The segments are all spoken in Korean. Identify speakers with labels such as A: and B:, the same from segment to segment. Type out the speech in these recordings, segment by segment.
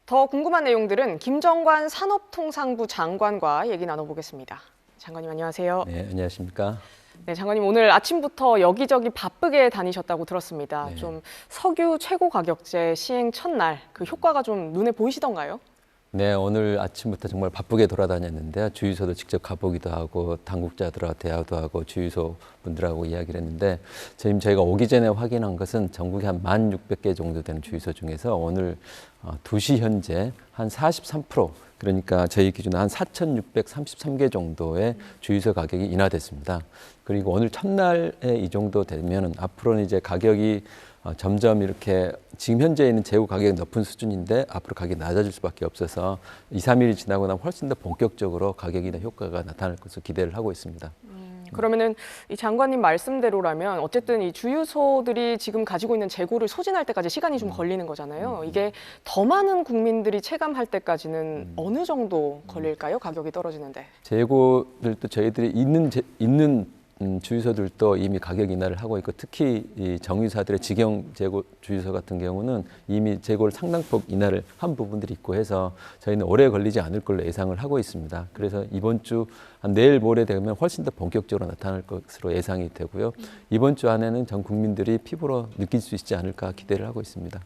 A: 더 궁금한 내용들은 김정관 산업통상부 장관과 얘기 나눠보겠습니다. 장관님 안녕하세요.
B: 네, 안녕하십니까.
A: 네, 장관님 오늘 아침부터 여기저기 바쁘게 다니셨다고 들었습니다.
B: 네.
A: 좀 석유 최고 가격제 시행 첫날 그 효과가 좀 눈에 보이시던가요?
B: 네, 오늘 아침부터 정말 바쁘게 돌아다녔는데요. 주유소도 직접 가보기도 하고 당국자들하고 대화도 하고 주유소 분들하고 이야기를 했는데 지금 저희가 오기 전에 확인한 것은 전국에 한 1,600개 정도 되는 주유소 중에서 오늘 2시 현재 한 43% 그러니까 저희 기준으로 한 4,633개 정도의 주유소 가격이 인하됐습니다. 그리고 오늘 첫날에 이 정도 되면은 앞으로는 이제 가격이 점점 이렇게 지금 현재 있는 재고 가격이 높은 수준인데 앞으로 가격이 낮아질 수밖에 없어서 2, 3일이 지나고 나면 훨씬 더 본격적으로 가격이나 효과가 나타날 것으로 기대를 하고 있습니다.
A: 그러면은 이 장관님 말씀대로라면 어쨌든 이 주유소들이 지금 가지고 있는 재고를 소진할 때까지 시간이 좀 걸리는 거잖아요. 이게 더 많은 국민들이 체감할 때까지는 어느 정도 걸릴까요? 가격이 떨어지는데.
B: 재고들도 저희들이 있는 주유소들도 이미 가격 인하를 하고 있고 특히 이 정유사들의 직영 재고 주유소 같은 경우는 이미 재고를 상당폭 인하를 한 부분들이 있고 해서 저희는 오래 걸리지 않을 걸로 예상을 하고 있습니다. 그래서 이번 주 한 내일 모레 되면 훨씬 더 본격적으로 나타날 것으로 예상이 되고요. 이번 주 안에는 전 국민들이 피부로 느낄 수 있지 않을까 기대를 하고 있습니다.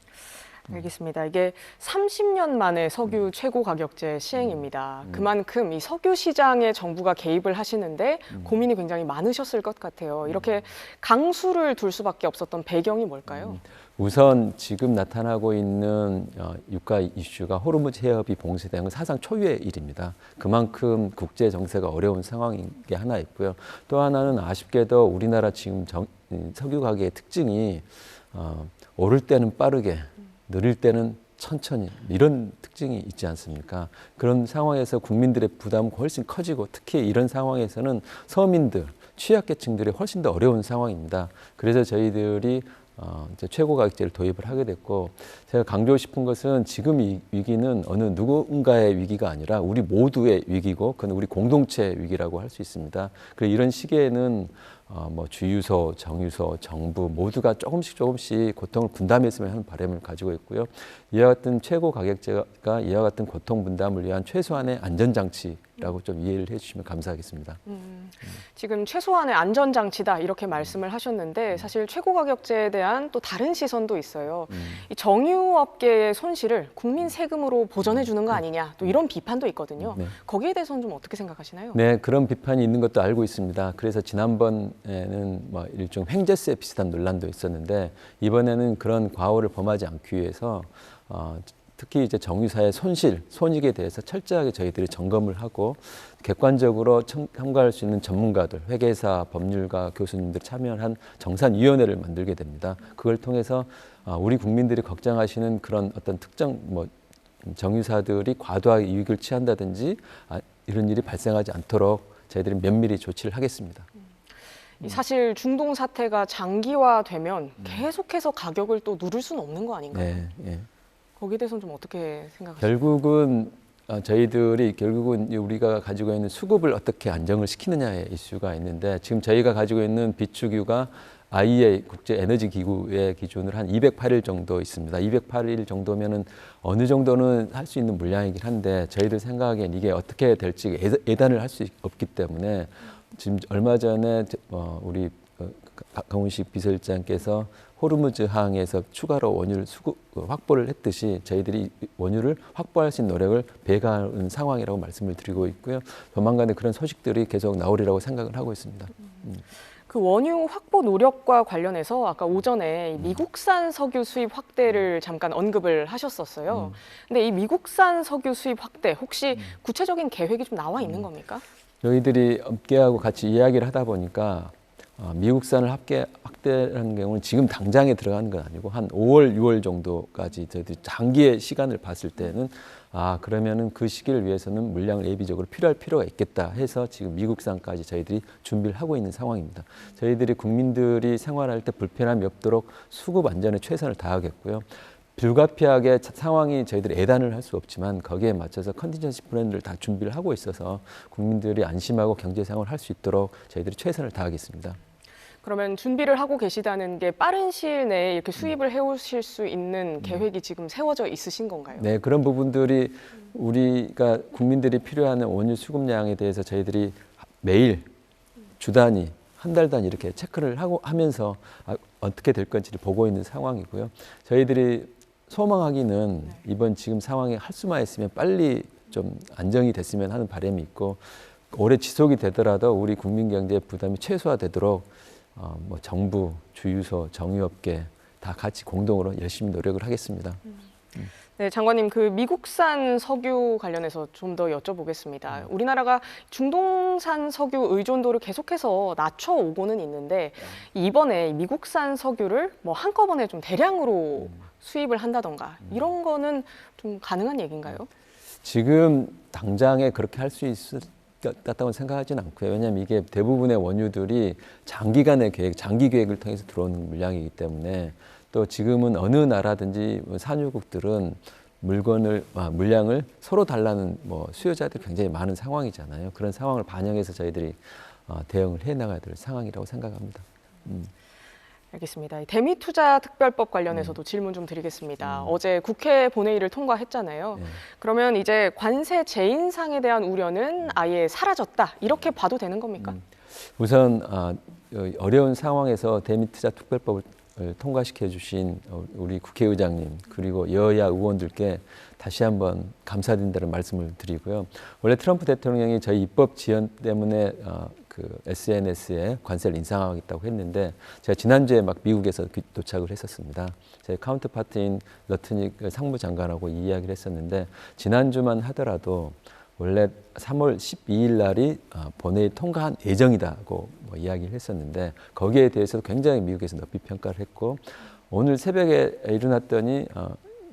A: 알겠습니다. 이게 30년 만에 석유 최고 가격제 시행입니다. 그만큼 이 석유 시장에 정부가 개입을 하시는데 고민이 굉장히 많으셨을 것 같아요. 이렇게 강수를 둘 수밖에 없었던 배경이 뭘까요?
B: 우선 지금 나타나고 있는 유가 이슈가 호르무즈 해협이 봉쇄된 건 사상 초유의 일입니다. 그만큼 국제 정세가 어려운 상황인 게 하나 있고요. 또 하나는 아쉽게도 우리나라 지금 석유 가격의 특징이 오를 때는 빠르게 느릴 때는 천천히 이런 특징이 있지 않습니까? 그런 상황에서 국민들의 부담은 훨씬 커지고 특히 이런 상황에서는 서민들, 취약계층들이 훨씬 더 어려운 상황입니다. 그래서 저희들이 이제 최고 가격제를 도입을 하게 됐고 제가 강조하고 싶은 것은 지금 이 위기는 어느 누군가의 위기가 아니라 우리 모두의 위기고 그건 우리 공동체 위기라고 할 수 있습니다. 그리고 이런 시기에는 뭐 주유소, 정유소, 정부 모두가 조금씩 고통을 분담했으면 하는 바람을 가지고 있고요. 이와 같은 최고 가격제가 이와 같은 고통 분담을 위한 최소한의 안전장치라고 좀 이해를 해주시면 감사하겠습니다.
A: 지금 최소한의 안전장치다 이렇게 말씀을 하셨는데 사실 최고 가격제에 대한 또 다른 시선도 있어요. 이 정유업계의 손실을 국민 세금으로 보전해 주는 거 아니냐 또 이런 비판도 있거든요.
B: 네.
A: 거기에 대해서는 좀 어떻게 생각하시나요?
B: 네, 그런 비판이 있는 것도 알고 있습니다. 그래서 지난번에는 뭐 일종 횡재세 비슷한 논란도 있었는데 이번에는 그런 과오를 범하지 않기 위해서 특히 이제 정유사의 손익에 대해서 철저하게 저희들이 점검을 하고 객관적으로 참가할 수 있는 전문가들, 회계사, 법률가, 교수님들 참여한 정산위원회를 만들게 됩니다. 그걸 통해서 우리 국민들이 걱정하시는 그런 어떤 특정 정유사들이 과도하게 이익을 취한다든지 이런 일이 발생하지 않도록 저희들이 면밀히 조치를 하겠습니다.
A: 사실 중동 사태가 장기화되면 계속해서 가격을 또 누를 수는 없는 거 아닌가요?
B: 네, 예.
A: 거기에 대해서는 좀 어떻게 생각하세요?
B: 결국은 결국은 우리가 가지고 있는 수급을 어떻게 안정을 시키느냐의 이슈가 있는데 지금 저희가 가지고 있는 비축유가 IEA 국제 에너지 기구의 기준으로 한 208일 정도 있습니다. 208일 정도면은 어느 정도는 할 수 있는 물량이긴 한데 저희들 생각엔 이게 어떻게 될지 예단을 할 수 없기 때문에 지금 얼마 전에 우리 강훈식 비서실장께서 호르무즈 항에서 추가로 원유를 확보를 했듯이 저희들이 원유를 확보할 수 있는 노력을 배가하는 상황이라고 말씀을 드리고 있고요. 조만간에 그런 소식들이 계속 나오리라고 생각을 하고 있습니다.
A: 그 원유 확보 노력과 관련해서 아까 오전에 미국산 석유 수입 확대를 잠깐 언급을 하셨었어요. 근데 이 미국산 석유 수입 확대 혹시 구체적인 계획이 좀 나와 있는 겁니까?
B: 저희들이 업계하고 같이 이야기를 하다 보니까 미국산을 확대하는 경우는 지금 당장에 들어가는 건 아니고 한 5월, 6월 정도까지 저희들이 장기의 시간을 봤을 때는 그러면은 그 시기를 위해서는 물량을 예비적으로 필요할 필요가 있겠다 해서 지금 미국산까지 저희들이 준비를 하고 있는 상황입니다. 저희들이 국민들이 생활할 때 불편함이 없도록 수급 안전에 최선을 다하겠고요. 불가피하게 상황이 저희들이 예단을 할 수 없지만 거기에 맞춰서 컨티전시 플랜을 다 준비를 하고 있어서 국민들이 안심하고 경제 생활을 할 수 있도록 저희들이 최선을 다하겠습니다.
A: 그러면 준비를 하고 계시다는 게 빠른 시일 내에 이렇게 수입을 해오실 수 있는 계획이 지금 세워져 있으신 건가요?
B: 네, 그런 부분들이 우리가 국민들이 필요한 원유 수급량에 대해서 저희들이 매일 주 단위, 한 달 단위 이렇게 체크를 하면서 어떻게 될 건지를 보고 있는 상황이고요. 저희들이 소망하기는 이번 지금 상황에 할 수만 있으면 빨리 좀 안정이 됐으면 하는 바람이 있고, 오래 지속이 되더라도 우리 국민 경제 부담이 최소화되도록 뭐 정부, 주유소, 정유업계 다 같이 공동으로 열심히 노력을 하겠습니다.
A: 네, 장관님, 그 미국산 석유 관련해서 좀 더 여쭤보겠습니다. 우리나라가 중동산 석유 의존도를 계속해서 낮춰오고는 있는데 이번에 미국산 석유를 뭐 한꺼번에 좀 대량으로 수입을 한다던가 이런 거는 좀 가능한 얘기인가요?
B: 지금 당장에 그렇게 할 수 있을 것 같다고 생각하지는 않고요. 왜냐하면 이게 대부분의 원유들이 장기간의 계획, 장기 계획을 통해서 들어오는 물량이기 때문에, 또 지금은 어느 나라든지 산유국들은 물량을 서로 달라는 수요자들이 굉장히 많은 상황이잖아요. 그런 상황을 반영해서 저희들이 대응을 해 나가야 될 상황이라고 생각합니다.
A: 알겠습니다. 대미투자특별법 관련해서도 질문 좀 드리겠습니다. 어제 국회 본회의를 통과했잖아요.
B: 네.
A: 그러면 이제 관세 재인상에 대한 우려는 아예 사라졌다, 이렇게 봐도 되는 겁니까?
B: 우선 어려운 상황에서 대미투자특별법을 통과시켜 주신 우리 국회의장님 그리고 여야 의원들께 다시 한번 감사드린다는 말씀을 드리고요. 원래 트럼프 대통령이 저희 입법 지연 때문에 그 SNS에 관세를 인상하겠다고 했는데, 제가 지난주에 막 미국에서 도착을 했었습니다. 저희 카운터파트인 러트닉 상무장관하고 이 이야기를 했었는데, 지난주만 하더라도 원래 3월 12일 날이 본회의 통과한 예정이다고 이야기를 했었는데, 거기에 대해서도 굉장히 미국에서 높이 평가를 했고, 오늘 새벽에 일어났더니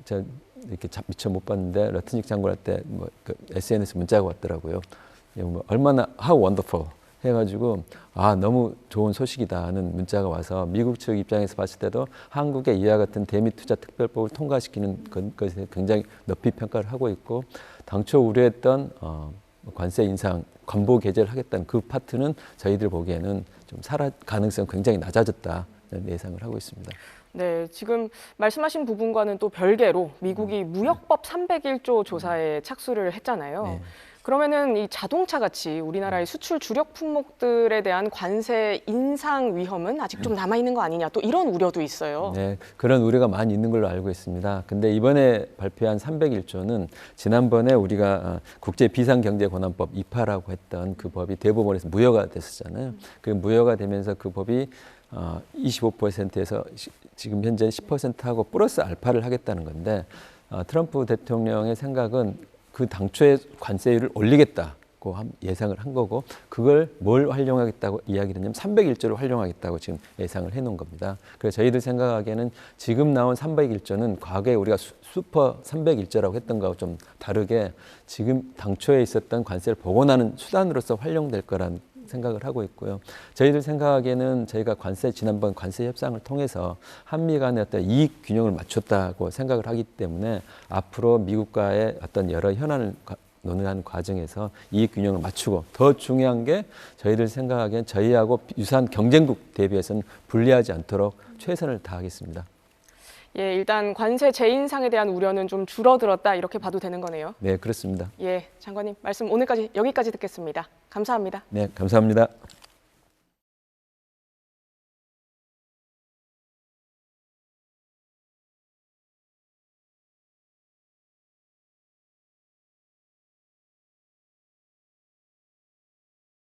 B: 제가 이렇게 미처 못 봤는데 러트닉 장관한테 그 SNS 문자가 왔더라고요. 얼마나 how wonderful 해가지고 너무 좋은 소식이다 하는 문자가 와서, 미국 측 입장에서 봤을 때도 한국의 이와 같은 대미투자특별법을 통과시키는 것에 굉장히 높이 평가를 하고 있고, 당초 우려했던 관세 인상, 관보 개제를 하겠다는 그 파트는 저희들 보기에는 좀 가능성이 굉장히 낮아졌다 예상을 하고 있습니다.
A: 네, 지금 말씀하신 부분과는 또 별개로 미국이 무역법 301조 조사에 착수를 했잖아요.
B: 네.
A: 그러면은 이 자동차 같이 우리나라의 수출 주력 품목들에 대한 관세 인상 위험은 아직 좀 남아 있는 거 아니냐, 또 이런 우려도 있어요.
B: 네, 그런 우려가 많이 있는 걸로 알고 있습니다. 근데 이번에 발표한 301조는 지난번에 우리가 국제 비상경제권한법 2파라고 했던 그 법이 대법원에서 무효가 됐었잖아요. 그 무효가 되면서 그 법이 25%에서 지금 현재 10%하고 플러스 알파를 하겠다는 건데, 트럼프 대통령의 생각은 그 당초에 관세율을 올리겠다고 예상을 한 거고, 그걸 뭘 활용하겠다고 이야기를 했냐면 301조를 활용하겠다고 지금 예상을 해놓은 겁니다. 그래서 저희들 생각하기에는 지금 나온 301조는 과거에 우리가 슈퍼 301조라고 했던 거하고 좀 다르게 지금 당초에 있었던 관세를 복원하는 수단으로서 활용될 거란 생각을 하고 있고요. 저희들 생각하기에는 저희가 지난번 관세 협상을 통해서 한미 간의 어떤 이익 균형을 맞췄다고 생각을 하기 때문에, 앞으로 미국과의 어떤 여러 현안을 논의하는 과정에서 이익 균형을 맞추고, 더 중요한 게 저희들 생각하기엔 저희하고 유사한 경쟁국 대비해서는 불리하지 않도록 최선을 다하겠습니다.
A: 예, 일단 관세 재인상에 대한 우려는 좀 줄어들었다, 이렇게 봐도 되는 거네요.
B: 네, 그렇습니다.
A: 예, 장관님 말씀 여기까지 듣겠습니다. 감사합니다.
B: 네, 감사합니다.